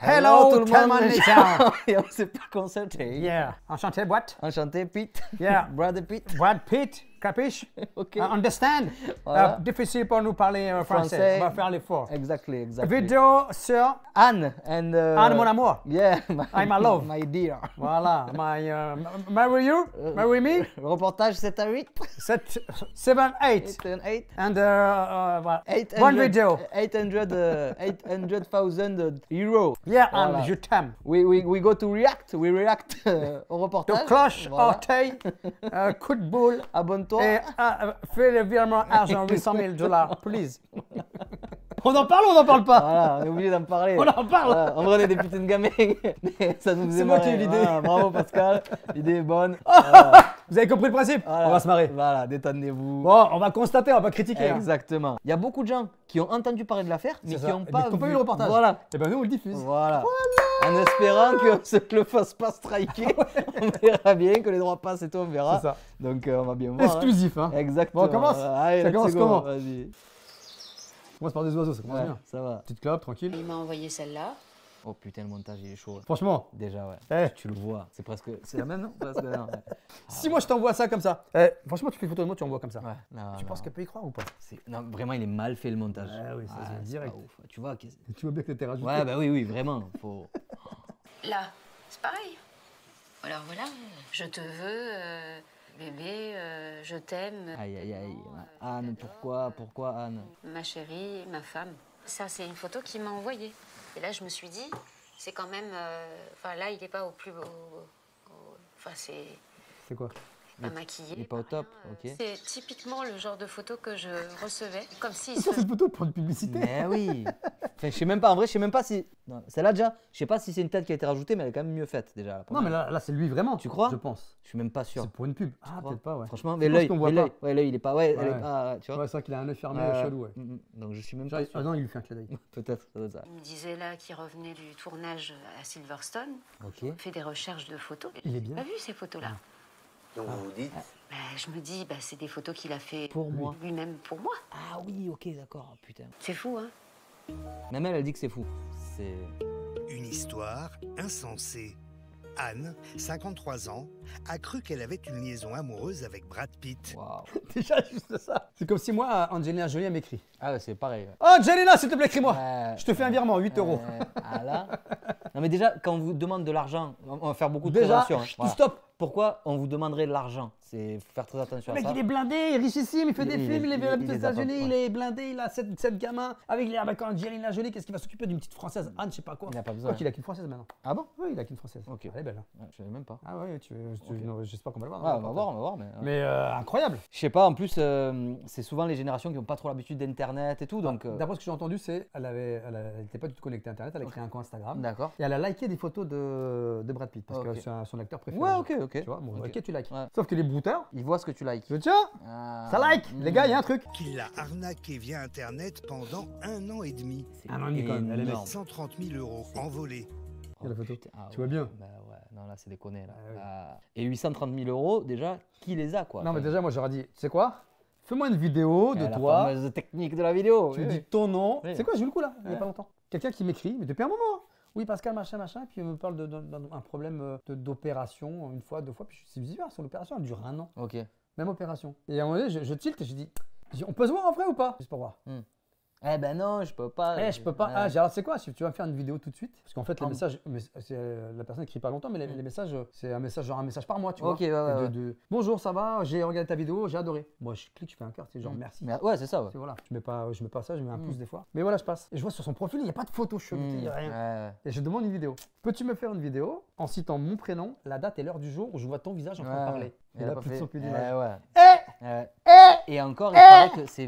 Hello, tout le monde. Et on s'est pas concerté. Yeah. Enchanté, boîte. Enchanté, Pete. Yeah. Brother Pete. Brad Pitt, capiche? Ok. Understand? Voilà. Difficile pour nous parler français. On va faire l'effort. Exactly. Vidéo sur Anne and. Anne, mon amour. Yeah. I'm my love. My dear. Voilà. Marry you? Marry me? Reportage 7 à 8. 7, 8. 8 and 8. And voilà. 800, One video. 800,000 euros. Yeah, Voilà. and je t'aime. We go to react. We react au reportage. De cloche, Voilà. orteil, coup de boule. Abonne-toi. Et fais le virement argent, $800,000, please. On en parle ou on n'en parle pas? Voilà, on est obligé d'en parler. On en parle. Voilà, en vrai, on est des putains de gamins, mais ça nous faisait C'est moi qui ai marrer. eu l'idée. Voilà, bravo Pascal, l'idée est bonne. Vous avez compris le principe? Voilà. On va se marrer. Voilà, détendez-vous. Bon, on va constater, on va pas critiquer. hein. Exactement. Il y a beaucoup de gens qui ont entendu parler de l'affaire, mais C'est qui ça. n'ont Mais pas, qui n'ont pas vu le reportage. Voilà. Et ben nous, on le diffuse. Voilà. En espérant que ça ne le fasse pas striker. On verra bien, que les droits passent et tout, on verra. C'est ça. Donc on va bien voir. Exclusif, hein. Exactement. Bon, on commence. Allez, Ça let's commence go. comment? Vas-y. On commence par des oiseaux, ça commence Ouais, bien. ça va. Petite clope, tranquille. Il m'a envoyé celle-là. Oh putain, le montage il est chaud. Franchement, Déjà, ouais. eh, Tu le vois. C'est presque. C'est la même, non? Presque, non, ouais. si moi je t'envoie ça comme ça, franchement, tu fais une photo de moi, tu envoies comme ça. Ouais, non, Tu non. penses qu'elle peut y croire ou pas? Non, vraiment, il est mal fait le montage. Ah oui, ça, c'est c'est direct. pas ouf. Tu vois, Tu vois bien que t'es rajouté. ouais, bah oui, vraiment. Faut... Là, c'est pareil. Alors voilà, je te veux, bébé, je t'aime. Aïe, aïe, aïe. Anne, pourquoi Anne? Ma chérie, ma femme. Ça, c'est une photo qu'il m'a envoyée. Et là, je me suis dit, c'est quand même... Enfin, là, il n'est pas au plus... Enfin, c'est C'est quoi? pas maquillé. il est pas au top, rien. ok. C'est typiquement le genre de photo que je recevais. Comme si... C'est cette photo pour une publicité. Mais oui. Enfin, je sais même pas, en vrai, je sais même pas si. Non, celle-là déjà, je sais pas si c'est une tête qui a été rajoutée, mais elle est quand même mieux faite déjà. la Non, première. mais là c'est lui vraiment, Tu crois? Je pense. Je suis même pas sûr. C'est pour une pub. Ah, crois? peut-être pas, ouais. Franchement, Je mais pense l'œil, qu'on voit mais pas. ouais, l'œil, il est pas, ouais, elle Ouais. est pas, tu vois. Ouais, c'est vrai qu'il a un œil fermé, chelou, ouais. Donc je suis même Genre, pas sûr. ah non, il lui fait un clin d'œil. Peut-être, ça doit être ça. Il me disait là qu'il revenait du tournage à Silverstone. Ok. Il fait des recherches de photos. Il est bien. J'ai pas vu ces photos-là. Donc vous vous dites, Ben, je me dis, c'est des photos qu'il a fait Pour moi. lui-même pour moi. Ah oui, ok, d'accord, putain. C'est fou, hein? Même elle dit que c'est fou. C'est. une histoire insensée. Anne, 53 ans, a cru qu'elle avait une liaison amoureuse avec Brad Pitt. Waouh. Déjà, juste ça. C'est comme si moi, Angelina Jolie, elle m'écrit. Ah ouais, c'est pareil. Ouais. Oh, Angelina, s'il te plaît, écris-moi. Je te fais un virement, 8 euros. Ah là. Non mais déjà, quand on vous demande de l'argent, on va faire beaucoup de Déjà, prévention. hein. Voilà. stop. Pourquoi on vous demanderait de l'argent? C'est faut faire très attention Le à mec, ça. il est blindé, il est richissime, il fait des films, il est il aux les a pas, États-Unis, ouais. il est blindé, il a 7 gamins. Avec Angelina Jolie, qu'est-ce qu'il va s'occuper d'une petite française? Anne, je sais pas quoi. Il n'a pas Je besoin. crois qu'il a qu'une française maintenant. Ah bon? Oui, il a qu'une française. Ok. Elle est belle. Hein. Ouais, je savais même pas. Ah ouais, non, j'espère qu'on va le voir. Ah, on va voir. Mais incroyable. Je sais pas, en plus, c'est souvent les générations qui n'ont pas trop l'habitude d'Internet et tout, donc. D'après ce que j'ai entendu, c'est elle n'était pas du tout connectée à Internet, elle a créé un compte Instagram. D'accord. Et elle a liké des photos de Brad Pitt parce Ok. que c'est son acteur préféré. Ouais, ok. Tu vois, bon, ok, tu likes. Ouais. Sauf que les brouteurs, Ils voient ce que tu likes. tiens, ça like. Les gars, il y a un truc. Qu'il l'a arnaqué via Internet pendant 1 an et demi. C'est Un an et demi, quand même, elle est énorme. 130 000 euros envolés. Regarde la photo. Putain, ah Tu vois bien. Bah ouais, non là c'est déconné là. Ah oui. Et 830 000 euros, déjà, qui les a quoi? Non, mais Enfin, déjà, moi, j'aurais dit, tu sais quoi? Fais-moi une vidéo de la toi. fameuse technique de la vidéo. Tu oui, me oui. dis ton nom. Oui. C'est quoi, j'ai eu le coup là, il n'y a Ouais. pas longtemps. Quelqu'un qui m'écrit, mais depuis un moment. Hein. Oui, Pascal, machin, et puis il me parle d'un problème d'opération, une fois, 2 fois, puis c'est bizarre, son opération, elle dure 1 an. Ok. Même opération. Et à un moment donné, je tilte et je dis, on peut se voir en vrai ou pas? Juste pour voir. Eh ben non, je peux pas. Je peux pas. Ouais. Ah, j'ai dit, alors c'est quoi? Si tu vas me faire une vidéo tout de suite, parce qu'en fait, les Ah. messages, la personne écrit pas longtemps, mais les messages, c'est un message, genre un message par mois, tu vois. Ok, ouais. Bonjour, ça va? J'ai regardé ta vidéo, j'ai adoré. Moi, je clique, je fais un cœur, c'est genre merci. Mais, ouais, c'est ça. Ouais. C'est voilà. Je mets pas ça, je mets un pouce des fois. Mais voilà, je passe. Et je vois sur son profil, il n'y a pas de photo chelou, il n'y a rien. Ouais. Et je demande une vidéo. Peux-tu me faire une vidéo en citant mon prénom, la date et l'heure du jour où je vois ton visage en train de Ouais. parler? Elle Et a là, pas plus de fait- son, plus d'image. Ouais. Eh Ouais. Et encore, il paraît que ces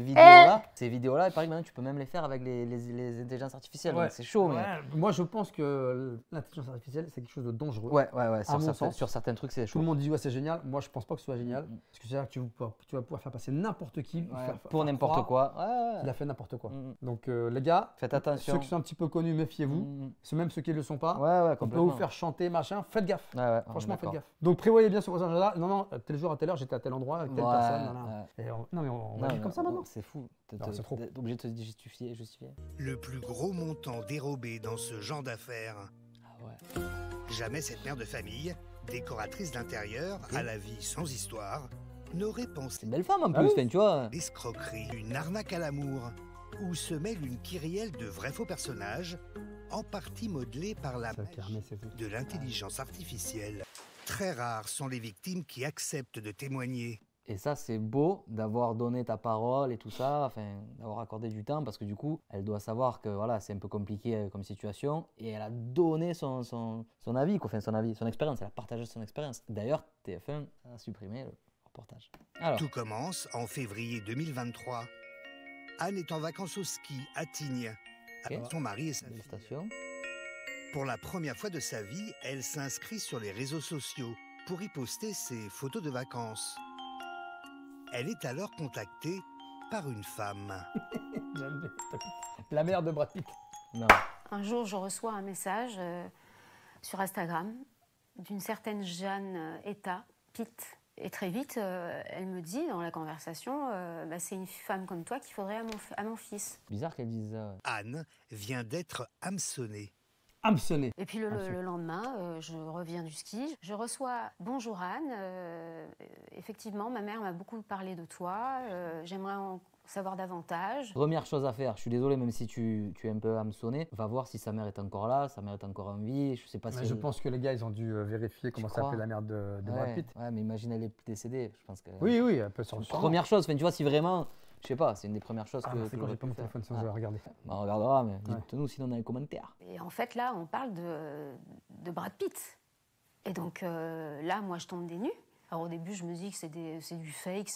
vidéos-là, il paraît que maintenant tu peux même les faire avec les intelligences artificielles. Ouais. Donc c'est chaud, mais. Ouais, moi, je pense que l'intelligence artificielle, c'est quelque chose de dangereux. Ouais. À mon sens. Sur certains trucs, c'est Tout chaud. le monde dit ouais c'est génial, moi je pense pas que ce soit génial, parce que c'est-à-dire que tu vas pouvoir faire passer n'importe qui, Ouais, pour n'importe quoi. Ouais. il a fait n'importe quoi. Mm. Donc les gars, Faites attention. ceux qui sont un petit peu connus, méfiez-vous, même ceux qui ne le sont pas, Ouais, on peut complètement. vous faire chanter, machin, faites gaffe. Ouais, on est Franchement, faites d'accord. gaffe. Donc prévoyez bien sur vos agendas. Non, tel jour à telle heure, j'étais à tel endroit avec telle Ouais, personne. Voilà. ouais. Et non, mais on va Non, vivre comme ça maintenant. C'est fou. Non, c'est trop. T'es obligé de te justifier. Le plus gros montant dérobé dans ce genre d'affaires. Ah ouais. Jamais cette mère de famille, décoratrice d'intérieur à la vie sans histoire, n'aurait C'est pensé une belle femme en Ah plus, oui. enfin, tu vois. l'escroquerie, une arnaque à l'amour, où se mêle une kyrielle de vrais faux personnages, en partie modelés par la Ça permet, c'est tout. de l'intelligence artificielle. Très rares sont les victimes qui acceptent de témoigner. Et ça, c'est beau d'avoir donné ta parole et tout ça, enfin, d'avoir accordé du temps, parce que du coup, elle doit savoir que voilà, c'est un peu compliqué comme situation, et elle a donné son avis, quoi, enfin son avis, son expérience, elle a partagé son expérience. D'ailleurs, TF1 a supprimé le reportage. Alors, Tout commence en février 2023. Anne est en vacances au ski à Tignes, avec Ok. son mari et sa fille. félicitations. Pour la première fois de sa vie, elle s'inscrit sur les réseaux sociaux pour y poster ses photos de vacances. Elle est alors contactée par une femme. J'aime bien cette petite- La mère de Brad Pitt. Non. Un jour, je reçois un message sur Instagram d'une certaine Jeanne Eta Pitt. Et très vite, elle me dit dans la conversation, bah, c'est une femme comme toi qu'il faudrait à mon fils. Bizarre qu'elle dise ça. Ouais. Anne vient d'être hameçonnée. Hameçonné. Et puis le lendemain, je reviens du ski. Je reçois Bonjour Anne. Effectivement, ma mère m'a beaucoup parlé de toi. J'aimerais en savoir davantage. Première chose à faire, je suis désolé, même si tu es un peu hameçonné, va voir si sa mère est encore là, sa mère est encore en vie, je sais pas si... Je pense que les gars, ils ont dû vérifier comment crois s'appelait la mère de Brad Ouais, Pitt. ouais, mais imagine, elle est décédée, je pense que... Oui, oui, un peu sur le Première chose, enfin, tu vois, si vraiment, je sais pas, c'est une des premières choses Ah, que c'est que quand j'ai j'aurais pas pu mon faire. téléphone, sinon Ah. je vais regarder. Bah, on regardera, mais dites-nous sinon dans les commentaires. Et en fait, là, on parle de Brad Pitt. Et donc là, moi, je tombe des nues. Alors au début, je me dis que c'est du fake,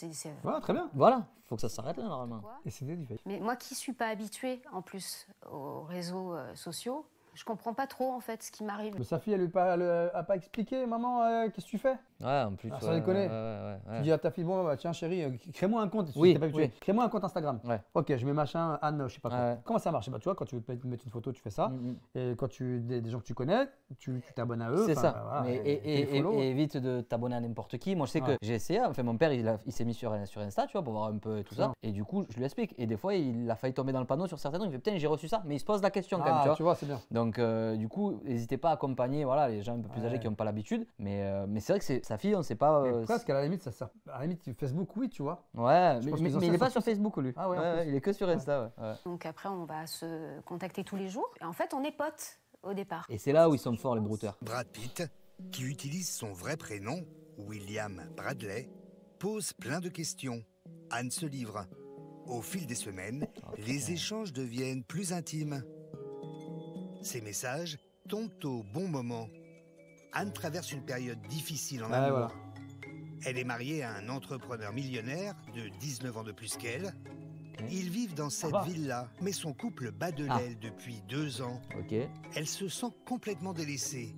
Voilà, très bien. Voilà, faut que ça s'arrête là, normalement. quoi. Et c'était du fake. Mais moi qui suis pas habituée, en plus, aux réseaux sociaux, je comprends pas trop, en fait, ce qui m'arrive. Mais sa fille, elle a pas expliqué, maman, qu'est-ce que tu fais? Ouais, en plus... Ah, sans déconner. Tu dis à ta fille, bon, bah, tiens chérie, crée-moi un compte. Oui, t'es pas habitué. oui. Crée-moi un compte Instagram. Ouais. Ok, je mets machin, Anne, je sais pas quoi. Ouais. Comment ça marche? Bah, tu vois, quand tu veux te mettre une photo, tu fais ça. Mm, mm. Et quand des gens que tu connais, tu t'abonnes à eux. C'est enfin, ça, voilà, mais, et les follow. et évite de t'abonner à n'importe qui. Moi je sais Ouais. que j'ai essayé, enfin mon père il s'est mis sur Insta, tu vois, pour voir un peu tout ça. Non. Et du coup je lui explique. Et des fois il a failli tomber dans le panneau sur certains trucs. Il fait putain j'ai reçu ça, mais il se pose la question quand même, tu vois. Tu vois, c'est bien. Donc du coup n'hésitez pas à accompagner voilà, les gens un peu plus âgés qui n'ont pas l'habitude. Mais c'est vrai que c'est sa fille, on sait pas. Mais presque, à la limite, ça sert. À la limite, Facebook, oui, tu vois. Ouais, Je pense mais qu'ils ont il ça est pas sur sur Facebook lui. Ah ouais, en plus. il est que sur Insta. Ouais. Donc après, on va se contacter tous les jours. Et en fait, on est potes au départ. Et c'est là où ils sont forts les brouteurs. Brad Pitt, qui utilise son vrai prénom, William Bradley, pose plein de questions. Anne se livre. Au fil des semaines, les échanges deviennent plus intimes. Ces messages tombent au bon moment. Anne traverse une période difficile en Ouais, amour. voilà. Elle est mariée à un entrepreneur millionnaire de 19 ans de plus qu'elle. Ils vivent dans cette va. villa, mais son couple bat de Ah. l'aile depuis 2 ans. Ok. Elle se sent complètement délaissée.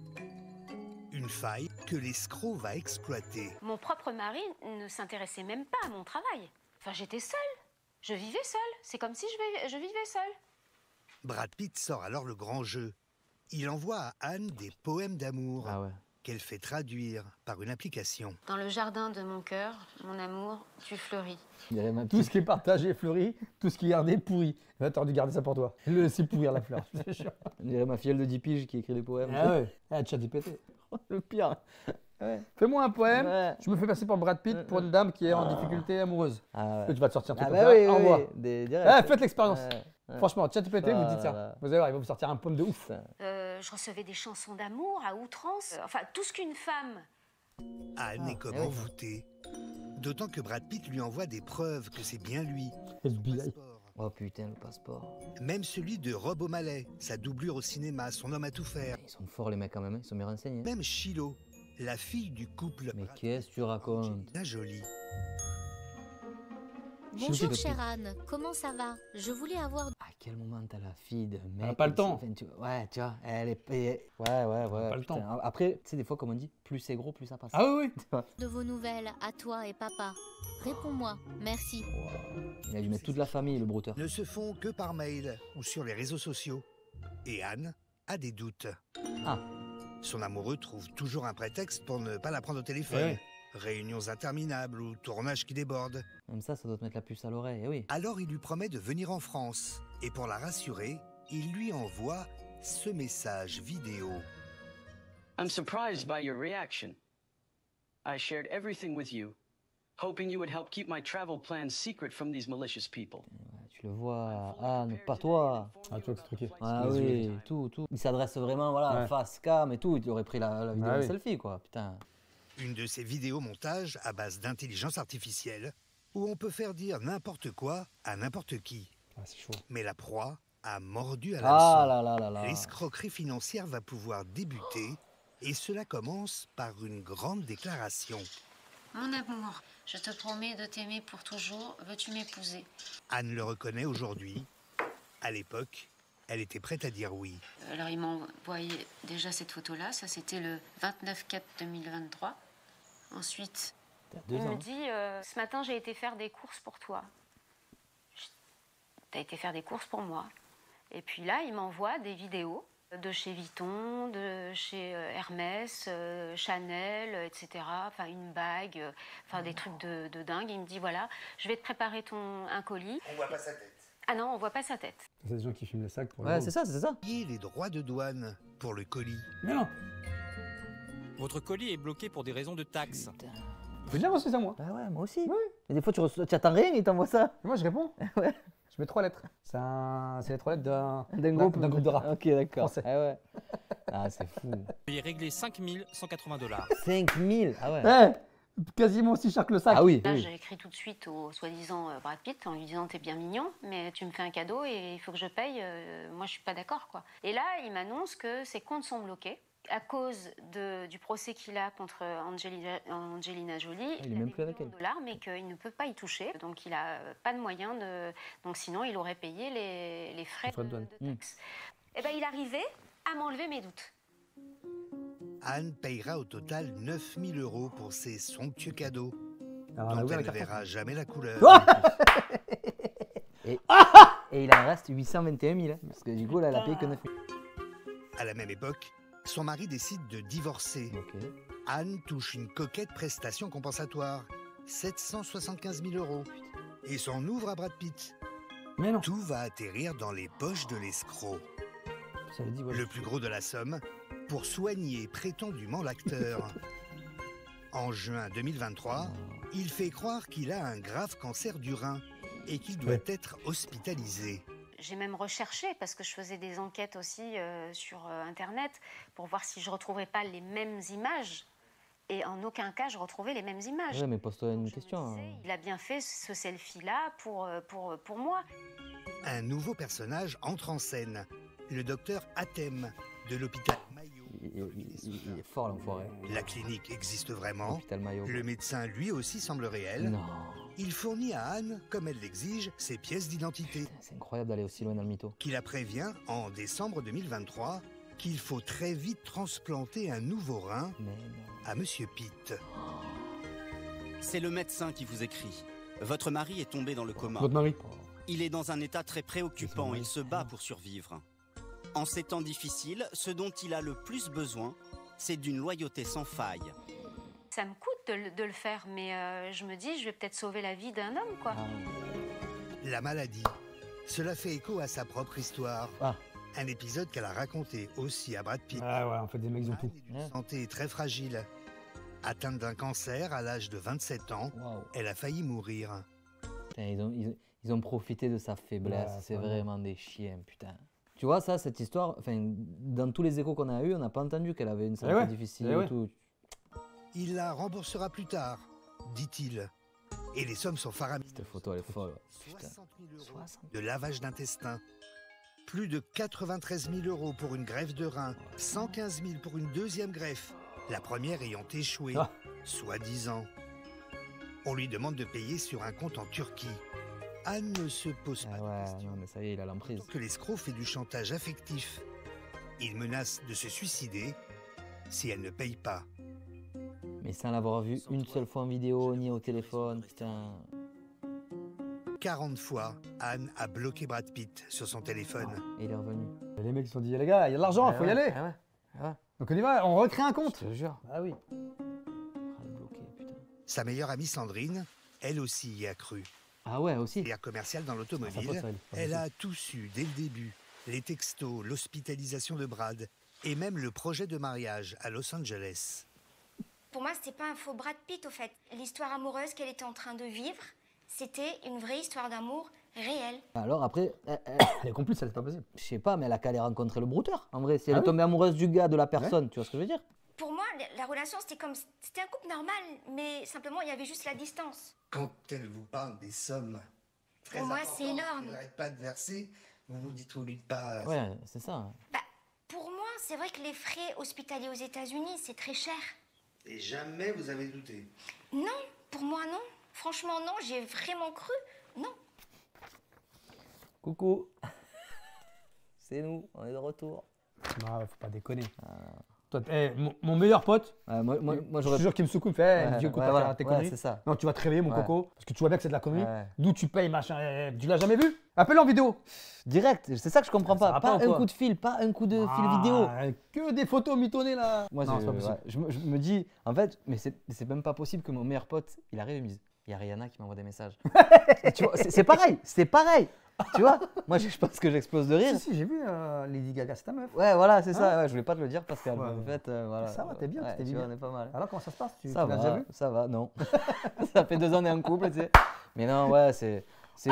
Une faille que l'escroc va exploiter. Mon propre mari ne s'intéressait même pas à mon travail. Enfin, j'étais seule. Je vivais seule. C'est comme si je vivais seule. Brad Pitt sort alors le grand jeu. Il envoie à Anne des poèmes d'amour Ah ouais. qu'elle fait traduire par une application. Dans le jardin de mon cœur, mon amour, tu fleuris. Il y avait ma Tout petite- ce qui est partagé fleurit, tout ce qui est gardé pourri. T'aurais dû garder ça pour toi. Le laisser pourrir la fleur, c'est sûr. On dirait ma filleule de 10 piges qui écrit des poèmes. Ah ouais, ChatGPT. Le pire. Ouais. Fais-moi un poème, Ouais. je me fais passer pour Brad Pitt pour une dame qui est en difficulté amoureuse. Ah Et ouais. tu vas te sortir un truc Ah comme bah ça. oui, Au oui, revoir. oui. Ah, faites l'expérience. Ouais. Franchement, ChatGPT, vous dites ça. Voilà. Vous allez voir, il va vous sortir un poème de ouf. Je recevais des chansons d'amour à outrance. Enfin, tout ce qu'une femme. Anne est comme eh oui. envoûtée. D'autant que Brad Pitt lui envoie des preuves que c'est bien lui. FBI. Passeport. Oh putain, le passeport. Même celui de Rob O'Malley, sa doublure au cinéma, son homme à tout faire. Ils sont forts les mecs quand même, hein. Ils sont bien renseignés. Même Shiloh, la fille du couple. Mais Brad qu'est-ce que tu racontes? Angelina Jolie. Bonjour chère Anne, comment ça va? Je voulais avoir... À quel moment t'as la fille de mec? Elle a pas le temps. Enfin, ouais, tu vois, elle est. Ouais. pas le putain. temps. Après, tu sais, des fois, comme on dit, plus c'est gros, plus ça passe. Ah oui, oui. de vos nouvelles à toi et papa. Réponds-moi, merci. Il a dû mettre toute la famille, le brouteur. Ne se font que par mail ou sur les réseaux sociaux. Et Anne a des doutes. Ah. Son amoureux trouve toujours un prétexte pour ne pas la prendre au téléphone. Ouais. réunions interminables ou tournages qui débordent. Même ça doit te mettre la puce à l'oreille, eh oui. Alors il lui promet de venir en France. Et pour la rassurer, il lui envoie ce message vidéo. I'm surprised by your reaction. I shared everything with you, hoping you would help keep my travel plans secret from these malicious people. Tu le vois, Anne, pas toi. Ah, tu vois que c'est truqué. Ah Les yeux. oui, tout. Il s'adresse vraiment, voilà, Ouais. face cam et tout. Il aurait pris la vidéo Ah oui. selfie, quoi. Putain. Une de ces vidéomontages à base d'intelligence artificielle où on peut faire dire n'importe quoi à n'importe qui. Ah, c'est chaud. Mais la proie a mordu à Ah l'hameçon. là là là là. L'escroquerie financière va pouvoir débuter et cela commence par une grande déclaration. Mon amour, je te promets de t'aimer pour toujours. Veux-tu m'épouser? Anne le reconnaît aujourd'hui. À l'époque, elle était prête à dire oui. Alors il m'a envoyé déjà cette photo-là. Ça c'était le 29/4/2023. Ensuite, T'as 2 il ans. me dit ce matin j'ai été faire des courses pour toi. T'as été faire des courses pour moi. Et puis là, il m'envoie des vidéos de chez Vuitton, de chez Hermès, Chanel, etc. Enfin, une bague, enfin des trucs de dingue. Il me dit voilà, je vais te préparer un colis. On voit pas sa tête. Ah non, on voit pas sa tête. C'est des gens qui filment le sac pour Ouais, c'est ça, c'est ça. Payer les droits de douane pour le colis. Mais non, Votre colis est bloqué pour des raisons de taxes. j'ai déjà reçu ça moi. Bah ouais, moi aussi. Oui. Et des fois, tu attends rien, il t'envoie ça. Et moi je réponds. Ouais. Je mets 3 lettres. C'est les 3 lettres D'un groupe de rap. Ok, d'accord. Français. Ah ouais. Ah, c'est fou. Veuillez régler 5 180 $. 5000. Ah ouais. Quasiment aussi cher que le sac. Ah oui. Là, oui. j'ai écrit tout de suite au soi-disant Brad Pitt en lui disant t'es bien mignon, mais tu me fais un cadeau et il faut que je paye. Moi, je suis pas d'accord, quoi. Et là, il m'annonce que ses comptes sont bloqués à cause du procès qu'il a contre Angelina Jolie. Il est même a des plus avec millions elle. de dollars, mais qu'il ne peut pas y toucher. Donc, il a pas de moyen de. Donc, sinon, il aurait payé les frais frais de douane. de taxe. Et ben, il arrivait à m'enlever mes doutes. Anne payera au total 9 000 € pour ces somptueux cadeaux, Alors, on a dont ouvert elle la ne carte. verra jamais la couleur. Et il en reste 821 000. Hein, parce que du coup, là, elle a payé que 9 000. À la même époque, son mari décide de divorcer. Ok. Anne touche une coquette prestation compensatoire, 775 000 €, et s'en ouvre à Brad Pitt. Mais non. Tout va atterrir dans les poches de l'escroc. Ça veut dire, ouais. Le plus gros de la somme, pour soigner prétendument l'acteur. En juin 2023, il fait croire qu'il a un grave cancer du rein et qu'il doit Ouais. être hospitalisé. J'ai même recherché, parce que je faisais des enquêtes aussi sur Internet, pour voir si je ne retrouvais pas les mêmes images. Et en aucun cas, je retrouvais les mêmes images. Ouais, mais pose-toi Donc, une je me question. disais, hein. il a bien fait ce selfie-là pour moi. Un nouveau personnage entre en scène, le docteur Atem de l'hôpital Mayo. Il est fort, l'enfoiré. La clinique existe vraiment. Hôpital Mayo. Le médecin lui aussi semble réel. Non. Il fournit à Anne, comme elle l'exige, ses pièces d'identité. C'est incroyable d'aller aussi loin dans le mytho. Qui la prévient, en décembre 2023, qu'il faut très vite transplanter un nouveau rein Mais non. à Monsieur Pitt. C'est le médecin qui vous écrit. Votre mari est tombé dans le coma. Votre mari. Il est dans un état très préoccupant, Oui. il se bat pour survivre. En ces temps difficiles, ce dont il a le plus besoin, c'est d'une loyauté sans faille. Ça me coûte de le faire, mais je me dis, je vais peut-être sauver la vie d'un homme, quoi. Ah, La maladie. Cela fait écho à sa propre histoire. Ah. Un épisode qu'elle a raconté aussi à Brad Pitt. Ah ouais, en fait, des mecs, ils ont tout. Anne est d'une Ouais. santé très fragile. Atteinte d'un cancer à l'âge de 27 ans, waouh. elle a failli mourir. Putain, ils ont profité de sa faiblesse. Ouais, c'est vraiment. vraiment des chiens, putain. Tu vois, ça, cette histoire, enfin, dans tous les échos qu'on a eus, on n'a pas entendu qu'elle avait une santé ouais, difficile eh et ouais. tout. Il la remboursera plus tard, dit-il. Et les sommes sont faramineuses. Cette photo, elle est folle. Putain. 60 000 € 60. de lavage d'intestin. Plus de 93 000 € pour une greffe de rein. 115 000 pour une deuxième greffe. La première ayant échoué, Ah. soi-disant. On lui demande de payer sur un compte en Turquie. Anne ne se pose pas Ah de ouais, questions. non, mais ça y est, il a l'emprise. Que l'escroc fait du chantage affectif. Il menace de se suicider si elle ne paye pas. Mais sans l'avoir vu une seule fois en vidéo, ni au téléphone, putain. 40 fois, Anne a bloqué Brad Pitt sur son téléphone. Et il est revenu. Et les mecs, ils se sont dit, les gars, il y a de l'argent, il faut y aller. Ah ouais, ah ouais. Donc on y va, on recrée un compte. Je te jure. Ah oui. Ah, il est bloqué, putain. Sa meilleure amie Sandrine, elle aussi y a cru. Ah ouais, aussi. Carrière commerciale dans Ah, ça l'automobile, peut, ça, elle a tout su dès le début. Les textos, l'hospitalisation de Brad et même le projet de mariage à Los Angeles. Pour moi, c'était pas un faux Brad Pitt, au fait. L'histoire amoureuse qu'elle était en train de vivre, c'était une vraie histoire d'amour réelle. Alors après, Elle est complice, c'est pas possible. je sais pas, mais elle a qu'à aller rencontrer le brouteur. En vrai, si elle Ah est oui tombée amoureuse du gars, de la personne, tu vois ce que je veux dire? Pour moi, la relation, c'était un couple normal, mais simplement, il y avait juste la distance. Quand elle vous parle des sommes très Pour moi, importantes c'est énorme. qu'elle n'arrête pas de verser, vous vous dites, vous lui pas... Ouais, c'est ça. Bah, pour moi, c'est vrai que les frais hospitaliers aux États-Unis, c'est très cher. Et jamais vous avez douté. Non, pour moi, non. Franchement, non, j'ai vraiment cru. Non. Coucou. C'est nous, on est de retour. Non, faut pas déconner. Toi, mon meilleur pote, Moi, je j'aurais. te jure qu'il me secoue, fait, Ouais, Dieu, écoute, ouais, t'as voilà. fait tes Ouais, conneries. c'est ça. Non, tu vas te réveiller, mon Ouais. coco, parce que tu vois bien que c'est de la connerie. Ouais. D'où tu payes, machin. Tu l'as jamais vu? Appelle-le en vidéo. Direct, c'est ça que je comprends Ça pas. va Pas pas ou un quoi coup de fil, pas un coup de fil vidéo. Ah, que des photos mitonnées là. Moi, non, c'est pas possible. je me dis, en fait, mais c'est même pas possible que mon meilleur pote, il arrive et me dise, il y a Rihanna qui m'envoie des messages. Tu vois, c'est pareil, c'est pareil. Tu vois, moi, je pense que j'explose de rire. Si, j'ai vu Lady Gaga, c'est ta meuf. Ouais, voilà, c'est ça. Hein Ouais, je voulais pas te le dire parce qu'en Ouais. fait, voilà. Ça va, t'es bien, Ouais, t'es tu bien. vois, on est pas mal. Alors, comment ça se passe? Tu Ça l'as déjà va, vu? ça va, non. Ça fait 2 ans qu'on est en couple, tu sais. Mais non, ouais, c'est fou.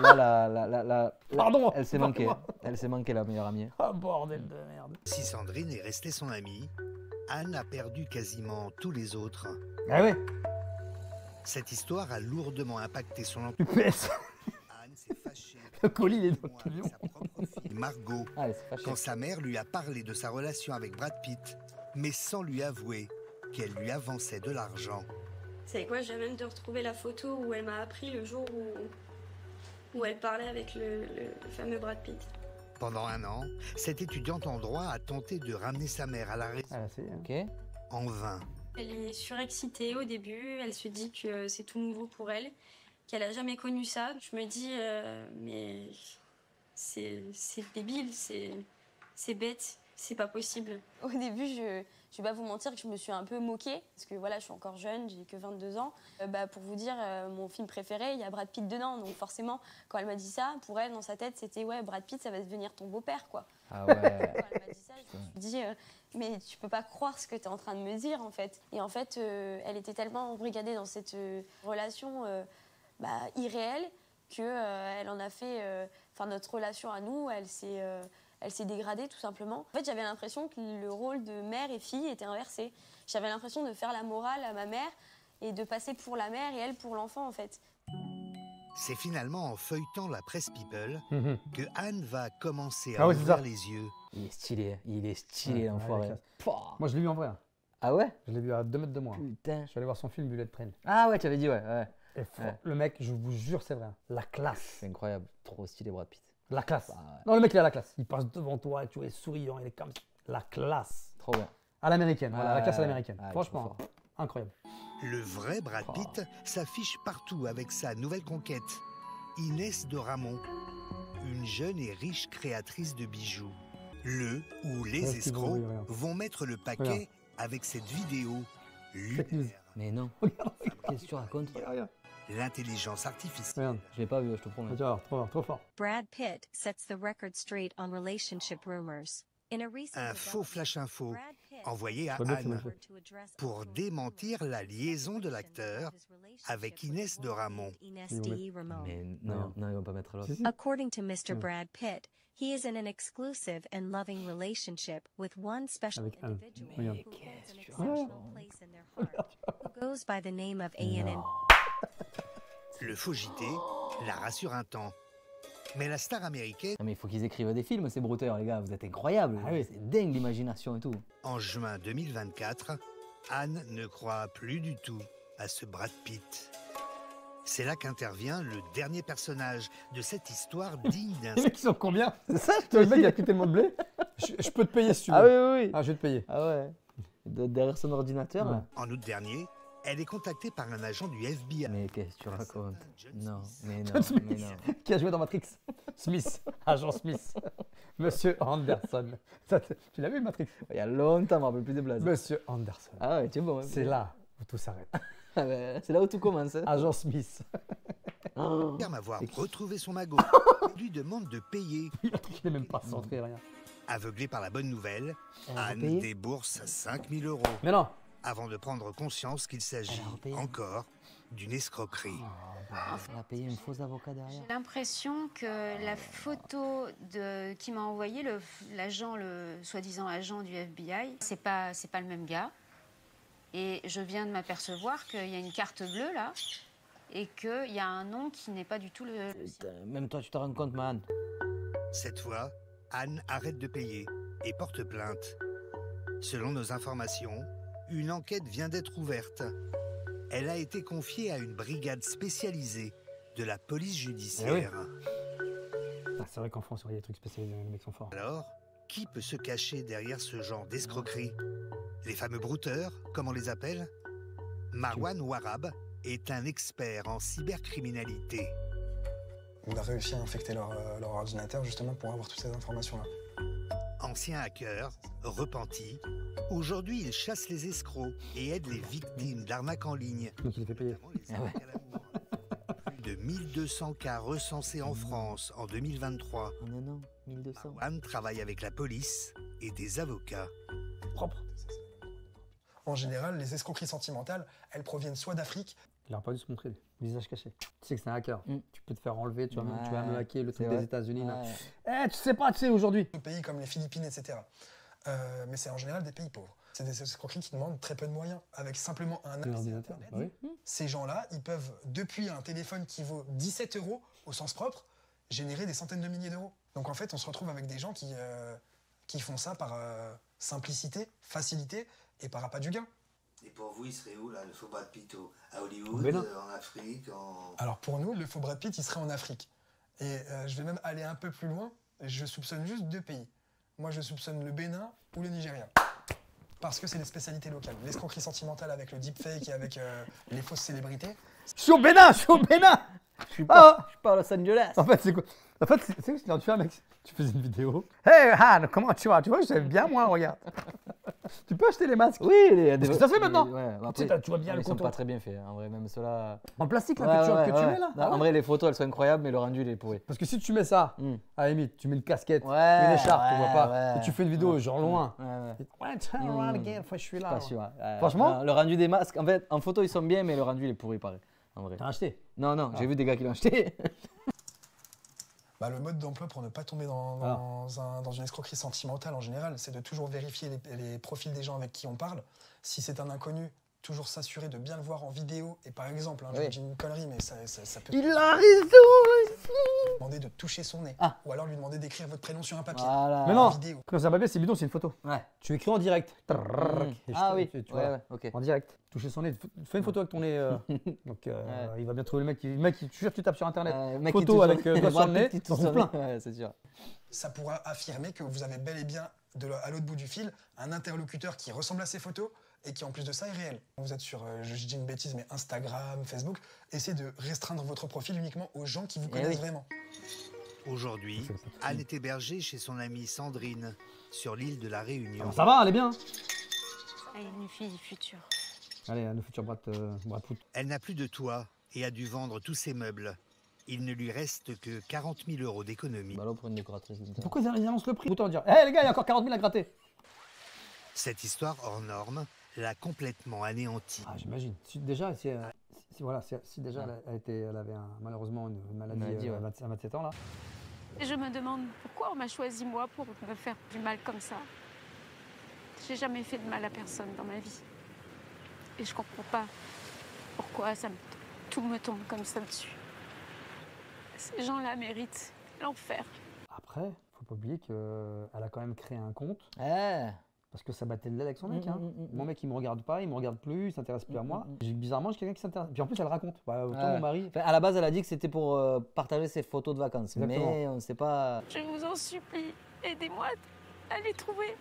Là, Pardon. elle s'est manquée. Elle s'est manquée, la meilleure amie. Ah, bordel de merde. Si Sandrine est restée son amie, Anne a perdu quasiment tous les autres. Ah ouais, Cette histoire a lourdement impacté son tu PS. Anne s'est fâchée Le colis, il est dans le avec camion. sa propre fille Margot Ah, elle s'est fâchée. quand sa mère lui a parlé de sa relation avec Brad Pitt, mais sans lui avouer qu'elle lui avançait de l'argent. Vous savez quoi, j'ai même de retrouver la photo où elle m'a appris le jour où elle parlait avec le fameux Brad Pitt. Pendant 1 an, cette étudiante en droit a tenté de ramener sa mère à la raison Ah, c'est. Ok. en vain. Elle est surexcitée au début, elle se dit que c'est tout nouveau pour elle, qu'elle a jamais connu ça. Je me dis, mais c'est débile, c'est bête, c'est pas possible. Au début, je vais pas vous mentir que je me suis un peu moquée, parce que voilà, je suis encore jeune, j'ai que 22 ans. Pour vous dire, mon film préféré, il y a Brad Pitt dedans, donc forcément, quand elle m'a dit ça, pour elle, dans sa tête, c'était ouais, Brad Pitt, ça va devenir ton beau-père, quoi. Ah ouais. Quand elle m'a dit ça, je me suis dit, mais tu peux pas croire ce que tu es en train de me dire, en fait. Et en fait, elle était tellement embrigadée dans cette relation irréelle que elle en a fait, notre relation à nous, elle s'est dégradée tout simplement. En fait, j'avais l'impression que le rôle de mère et fille était inversé. J'avais l'impression de faire la morale à ma mère et de passer pour la mère et elle pour l'enfant, en fait. C'est finalement en feuilletant la presse People Mhm. que Anne va commencer à Ah ouais, c'est ouvrir ça. les yeux. Il est stylé, Ouais, ouais, l'enfoiré. la classe. Pouah. Moi, je l'ai vu en vrai. Hein. Ah ouais? Je l'ai vu à 2 mètres de moi. Putain. Je suis allé voir son film Bullet Train. Ah ouais, tu avais dit, ouais. Et Ouais. le mec, je vous jure, c'est vrai. Hein. La classe. C'est incroyable. Trop stylé, Brad Pitt. La classe. Bah, ouais. Non, le mec, il a la classe. Il passe devant toi, tu vois, il est souriant, il est comme ça. La classe. Trop bien. À l'américaine, voilà, la classe à Ouais, l'américaine. ouais, Franchement, trop fort. incroyable. Le vrai Brad Pitt s'affiche partout avec sa nouvelle conquête, Inès de Ramon, une jeune et riche créatrice de bijoux. Le ou les Ouais, c'est bon, escrocs oui, regarde. vont mettre le paquet Regarde. avec cette vidéo Fake news. lunaire. Mais non. Regarde, Qu'est-ce que tu racontes? regarde. L'intelligence artificielle. Regarde. Je l'ai pas vu, je te promets. Tu vas voir, trop fort, trop fort. Brad Pitt sets the record straight on relationship rumors. In a recent Un faux flash info Brad Pitt envoyé à Pas bien, c'est mal Anne fait. to address pour démentir la liaison de l'acteur avec Inès de Ramon. Inès Ils vont D. Ramon. Mais non, non, ils vont pas mettre l'autre. Si, si. According to Mr. Ouais. Brad Pitt, he is in an exclusive and loving relationship with one special Avec Anne. individual Regarde. who holds an tu exceptional racontes? place in their heart, who goes by the name of A.N.N. Le faux JT la rassure un temps. Mais la star américaine, Non, mais il faut qu'ils écrivent des films, ces brouteurs, les gars. Vous êtes incroyables. Ah oui. C'est dingue l'imagination et tout. en juin 2024, Anne ne croit plus du tout à ce Brad Pitt. C'est là qu'intervient le dernier personnage de cette histoire digne d'un... Les mecs, ils sont combien? C'est ça, je Le mec, il a pris tellement de blé. Je peux te payer si tu veux. Ah oui, oui, oui. Ah, je vais te payer. Ah ouais. Derrière son ordinateur, Ouais. là. En août dernier, elle est contactée par un agent du FBI. Mais qu'est-ce que tu racontes? Non, mais non, John Smith, mais non. qui a joué dans Matrix. Smith, agent Smith. Monsieur Anderson. Tu l'as vu, Matrix? Il y a longtemps, je me rappelle plus des blagues. Monsieur Anderson. Ah ouais, tu es bon. C'est là où tout s'arrête. Ah ben, c'est là où tout commence. Hein. Agent Smith. Affirme avoir retrouvé son magot. Lui demande de payer. Il n'est même pas centré, rien. Aveuglé par la bonne nouvelle, Elle a Anne repayé débourse 5 000 €. Mais non. Avant de prendre conscience qu'il s'agit encore d'une escroquerie. Elle a payé une fausse avocat derrière. J'ai l'impression que la photo qui m'a envoyé l'agent, le soi-disant agent du FBI, c'est pas le même gars. Et je viens de m'apercevoir qu'il y a une carte bleue là et qu'il y a un nom qui n'est pas du tout le. Même toi, tu te rends compte, man. Cette fois, Anne arrête de payer et porte plainte. Selon nos informations, une enquête vient d'être ouverte. Elle a été confiée à une brigade spécialisée de la police judiciaire. Ah, c'est vrai qu'en France, il y a des trucs spécialisés, les mecs sont forts. Alors, qui peut se cacher derrière ce genre d'escroquerie? Les fameux brouteurs, comme on les appelle? Marwan Warab est un expert en cybercriminalité. On a réussi à infecter leur ordinateur justement pour avoir toutes ces informations-là. Ancien hacker, repenti, aujourd'hui il chasse les escrocs et aide les victimes d'arnaques en ligne. Donc il les fait payer. Plus de 1200 cas recensés en France en 2023. Oh non, 1200. Anne travaille avec la police et des avocats. Propre. En général, les escroqueries sentimentales, elles proviennent soit d'Afrique. Il n'aurait pas dû se montrer, visage caché. Tu sais que c'est un hacker. Tu peux te faire enlever, tu vas me hacker le truc des États-Unis. Tu sais pas, tu sais, aujourd'hui. De pays comme les Philippines, etc. Mais c'est en général des pays pauvres. C'est des escroqueries qui demandent très peu de moyens, avec simplement un ordinateur. Bah oui. Ces gens-là, ils peuvent, depuis un téléphone qui vaut 17 € au sens propre, générer des centaines de milliers d'euros. Donc en fait, on se retrouve avec des gens qui font ça par simplicité, facilité et par appât du gain. Et pour vous, il serait où, là, le faux Brad Pitt à Hollywood, en Afrique, Alors pour nous, le faux Brad Pitt, il serait en Afrique. Et je vais même aller un peu plus loin. Je soupçonne juste 2 pays. Moi, je soupçonne le Bénin ou le Nigeria. Parce que c'est des spécialités locales. L'escroquerie sentimentale avec le deepfake et avec les fausses célébrités. Je suis au Bénin, je suis au Bénin. Je suis pas à Los Angeles. En fait, c'est quoi? En fait, tu sais, quand tu fais un mec, tu faisais une vidéo. Hey Han, comment tu vas? Tu vois, je savais bien moi, regarde. Tu peux acheter les masques? Oui, parce que ça se fait maintenant. Ouais, après, tu vois bien le contour. Ils sont pas très bien faits, en vrai, même ceux-là. En plastique là que tu mets là. En vrai, les photos elles sont incroyables, mais le rendu il est pourri. Parce que si tu mets ça, à la limite, tu mets une casquette, une écharpe, tu vois pas, et tu fais une vidéo genre loin. Turn around again, je suis là. Pas sûr. Franchement, le rendu des masques, en fait, en photo ils sont bien, mais le rendu il est pourri, pareil. En vrai. T'as acheté? Non, j'ai vu des gars qui l'ont acheté. Le mode d'emploi pour ne pas tomber dans une escroquerie sentimentale en général, c'est de toujours vérifier les profils des gens avec qui on parle. Si c'est un inconnu, toujours s'assurer de bien le voir en vidéo. Et par exemple, je dis une connerie, mais ça peut... Il a raison ici. Demander de toucher son nez. Ou alors lui demander d'écrire votre prénom sur un papier. Voilà. Mais non, vidéo. quand c'est un papier, c'est bidon, c'est une photo. Ouais. Tu écris en direct. Tu vois, ok. En direct. Toucher son nez. Fais une photo avec ton nez. Donc il va bien trouver le mec. Le mec, tu sûr que tu tapes sur internet. Photo avec doigt sur le nez. Ouais, c'est sûr. Ça pourra affirmer que vous avez bel et bien, à l'autre bout du fil, un interlocuteur qui ressemble à ces photos et qui en plus de ça est réel. Vous êtes sur, je dis une bêtise, mais Instagram, Facebook, essayez de restreindre votre profil uniquement aux gens qui vous connaissent vraiment. Aujourd'hui, Anne est hébergée chez son amie Sandrine, sur l'île de la Réunion. Alors ça va, elle est bien. Elle est une fille future. Allez, le futur Brad Pitt. Elle n'a plus de toit et a dû vendre tous ses meubles. Il ne lui reste que 40 000 € d'économie. Bah là, pour une décoratrice. Pourquoi ils annoncent le prix? Autant dire, hé les gars, il y a encore 40 000 à gratter. Cette histoire hors norme l'a complètement anéantie. J'imagine. Déjà, si déjà elle avait malheureusement une maladie à 27 ans là. Et je me demande pourquoi on m'a choisi moi pour me faire du mal comme ça. J'ai jamais fait de mal à personne dans ma vie. Et je comprends pas pourquoi tout me tombe comme ça dessus. Ces gens-là méritent l'enfer. Après, faut pas oublier qu'elle a quand même créé un compte. Parce que ça battait de l'aile avec son mec. Mon mec, il me regarde pas, il me regarde plus, il s'intéresse plus à moi. Bizarrement, j'ai quelqu'un qui s'intéresse. Puis en plus, elle raconte. Mon mari. Enfin, à la base, elle a dit que c'était pour partager ses photos de vacances. Exactement. Mais on ne sait pas. Je vous en supplie, aidez-moi à les trouver.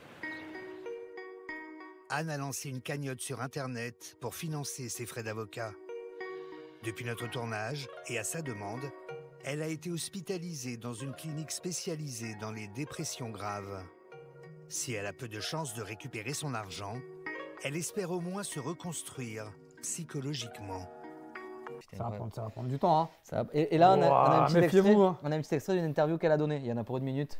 Anne a lancé une cagnotte sur Internet pour financer ses frais d'avocat. Depuis notre tournage, et à sa demande, elle a été hospitalisée dans une clinique spécialisée dans les dépressions graves. Si elle a peu de chances de récupérer son argent, elle espère au moins se reconstruire psychologiquement. Ça va prendre du temps. Hein. Et là, on a un petit extrait d'une interview qu'elle a donnée. Il y en a pour 1 minute.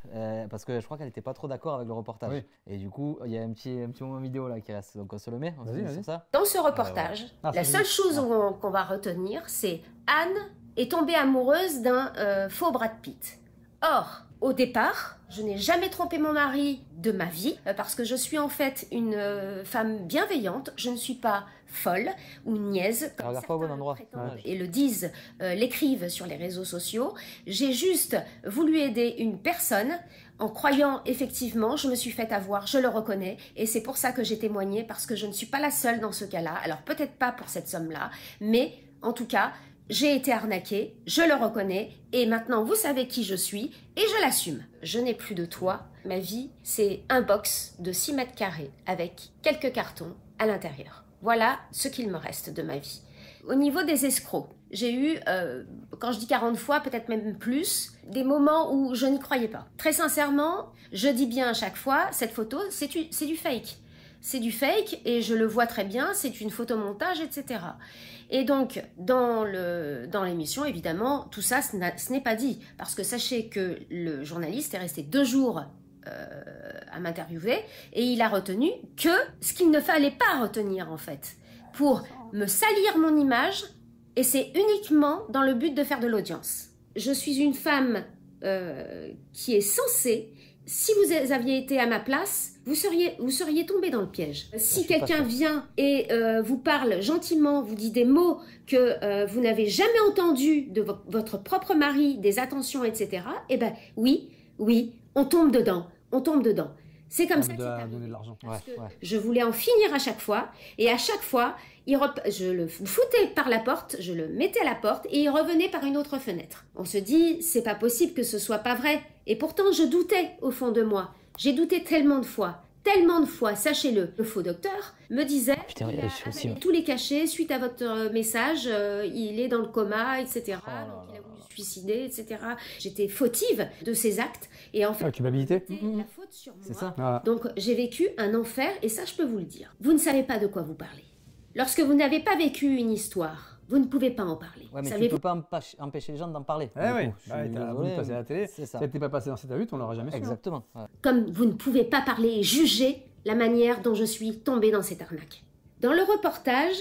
Parce que je crois qu'elle n'était pas trop d'accord avec le reportage. Oui. Et du coup, il y a un petit moment vidéo là qui reste. Donc on se le met. Sur ça. Dans ce reportage, la seule chose qu'on va retenir, c'est Anne est tombée amoureuse d'un faux Brad Pitt. Or, au départ, je n'ai jamais trompé mon mari de ma vie parce que je suis en fait une femme bienveillante. Je ne suis pas folle ou niaise comme certains pas au bon endroit. Et le disent, l'écrivent sur les réseaux sociaux. J'ai juste voulu aider une personne en croyant effectivement, je me suis fait avoir, je le reconnais et c'est pour ça que j'ai témoigné parce que je ne suis pas la seule dans ce cas-là. Alors peut-être pas pour cette somme-là, mais en tout cas, j'ai été arnaquée, je le reconnais, et maintenant vous savez qui je suis, et je l'assume. Je n'ai plus de toit, ma vie c'est un box de 6 mètres carrés avec quelques cartons à l'intérieur. Voilà ce qu'il me reste de ma vie. Au niveau des escrocs, j'ai eu, quand je dis 40 fois, peut-être même plus, des moments où je n'y croyais pas. Très sincèrement, je dis bien à chaque fois, cette photo c'est du fake. C'est du fake et je le vois très bien, c'est une photomontage, etc. Et donc, dans l'émission, évidemment, tout ça, ce n'est pas dit. Parce que sachez que le journaliste est resté 2 jours à m'interviewer et il a retenu que ce qu'il ne fallait pas retenir, en fait, pour me salir mon image, et c'est uniquement dans le but de faire de l'audience. Je suis une femme qui est censée... Si vous aviez été à ma place, vous seriez tombé dans le piège. Si quelqu'un vient et vous parle gentiment, vous dit des mots que vous n'avez jamais entendus de votre propre mari, des attentions, etc., eh ben oui, on tombe dedans. C'est comme ça que c'est arrivé. Je voulais en finir à chaque fois, et à chaque fois, je le foutais par la porte, je le mettais à la porte, et il revenait par une autre fenêtre. On se dit, c'est pas possible que ce soit pas vrai. Et pourtant, je doutais au fond de moi. J'ai douté tellement de fois, sachez-le. Le faux docteur me disait, il a tous les cachets, suite à votre message, il est dans le coma, etc. Donc il a voulu se suicider, etc. J'étais fautive de ces actes. Et en fait, la culpabilité. La faute sur moi. C'est ça. Voilà. Donc j'ai vécu un enfer, et ça je peux vous le dire. Vous ne savez pas de quoi vous parlez. Lorsque vous n'avez pas vécu une histoire, vous ne pouvez pas en parler. Ouais, mais tu ne peux pas empêcher les gens d'en parler. Oui, t'as voulu passer à la télé. Si tu n'étais pas passé dans cette lutte, on l'aurait jamais su. Exactement. Ouais. Comme vous ne pouvez pas parler et juger la manière dont je suis tombée dans cette arnaque. Dans le reportage,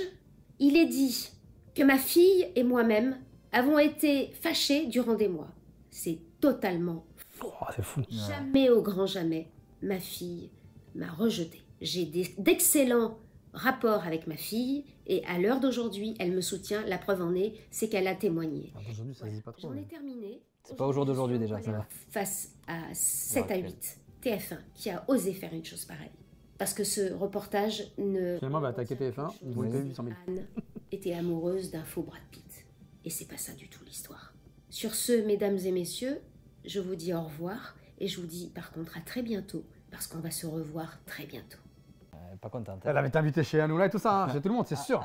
il est dit que ma fille et moi-même avons été fâchés durant des mois. C'est totalement faux. Oh, c'est fou. Jamais au grand jamais, ma fille m'a rejetée. J'ai d'excellents rapports avec ma fille, et à l'heure d'aujourd'hui, elle me soutient. La preuve en est, c'est qu'elle a témoigné. Aujourd'hui, ça se dit pas trop. J'en ai terminé. C'est pas au jour d'aujourd'hui déjà, ça va. Face à 7 à 8, TF1 qui a osé faire une chose pareille. Parce que ce reportage ne... Finalement, va attaquer TF1, ils vont payer 800 000. Anne était amoureuse d'un faux Brad Pitt. Et c'est pas ça du tout l'histoire. Sur ce, mesdames et messieurs, je vous dis au revoir, et je vous dis par contre à très bientôt, parce qu'on va se revoir très bientôt. Pas contente. Elle avait été invitée chez Hanouna et tout ça, chez tout le monde, c'est sûr.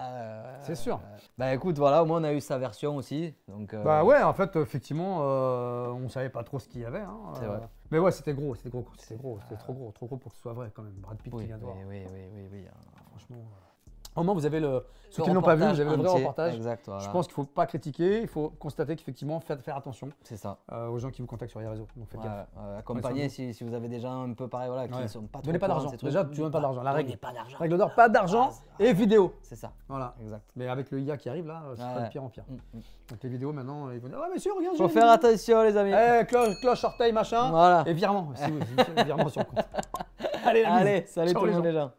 C'est sûr. Bah écoute, voilà, au moins on a eu sa version aussi. Donc, Bah ouais, en fait, effectivement, on savait pas trop ce qu'il y avait. Hein, c'est vrai. Mais ouais, c'était trop gros pour que ce soit vrai quand même. Brad Pitt qui vient de voir. Oui. Franchement. Au moins, vous avez ceux qui ne l'ont pas vu, vous avez le vrai reportage. Exact, voilà. Je pense qu'il ne faut pas critiquer, il faut constater qu'effectivement, faire attention. C'est ça. Aux gens qui vous contactent sur les réseaux. Donc faites gaffe. Accompagnez si vous avez des gens un peu pareil, voilà, qui ne sont pas trop. Donnez pas d'argent. Déjà, tu donnes pas d'argent. La règle. Pas d'argent. Règle d'or, pas d'argent et vidéo. C'est ça. Voilà. Exact. Mais avec le IA qui arrive là, c'est pas de pire en pire. Donc les vidéos maintenant, ils vont dire, ouais, monsieur, regarde. Faut faire attention, les amis. Cloche, orteil, machin. Voilà. Et virement. Virement sur le compte. Allez, salut tout le monde, les gens.